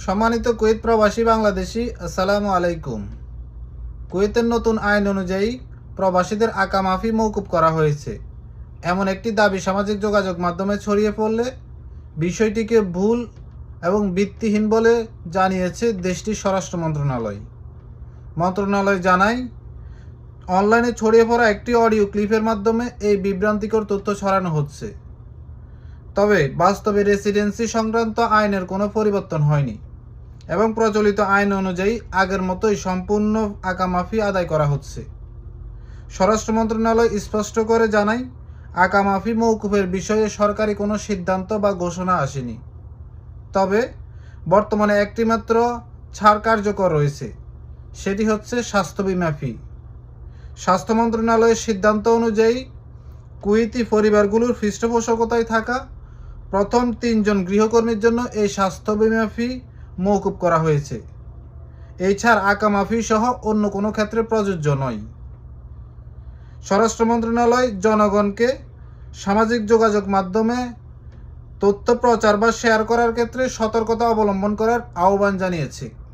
সম্মানিত কুয়েত প্রবাসী বাংলাদেশি, আসসালামু আলাইকুম। কুয়েতের নতুন আইন অনুযায়ী প্রবাসীদের আকা মাফি মওকুফ করা হয়েছে, এমন একটি দাবি সামাজিক যোগাযোগ মাধ্যমে ছড়িয়ে পড়লে বিষয়টিকে ভুল এবং ভিত্তিহীন বলে জানিয়েছে দেশটির স্বরাষ্ট্র মন্ত্রণালয়। মন্ত্রণালয় জানায়, অনলাইনে ছড়িয়ে পড়া একটি অডিও ক্লিপের মাধ্যমে এই বিভ্রান্তিকর তথ্য ছড়ানো হচ্ছে। তবে বাস্তবে রেসিডেন্সি সংক্রান্ত আইনের কোনো পরিবর্তন হয়নি এবং প্রচলিত আইন অনুযায়ী আগের মতোই সম্পূর্ণ আকা মাফি আদায় করা হচ্ছে। স্বরাষ্ট্র মন্ত্রণালয় স্পষ্ট করে জানায়, আকা মাফি মওকুফের বিষয়ে সরকারি কোনো সিদ্ধান্ত বা ঘোষণা আসেনি। তবে বর্তমানে একটি মাত্র ছাড় কার্যকর রয়েছে, সেটি হচ্ছে স্বাস্থ্য বিমা ফি। স্বাস্থ্য মন্ত্রণালয়ের সিদ্ধান্ত অনুযায়ী কুয়েতি পরিবারগুলোর পৃষ্ঠপোষকতায় থাকা প্রথম 3 জন গৃহকর্মীর জন্য এই স্বাস্থ্য বিমা ফি মওকুফ করা হয়েছে। এই ছাড় আকা মাফি সহ অন্য কোনো ক্ষেত্রে প্রযোজ্য নয়। স্বরাষ্ট্র মন্ত্রণালয় জনগণকে সামাজিক যোগাযোগ মাধ্যমে তথ্য প্রচার বা শেয়ার করার ক্ষেত্রে সতর্কতা অবলম্বন করার আহ্বান জানিয়েছে।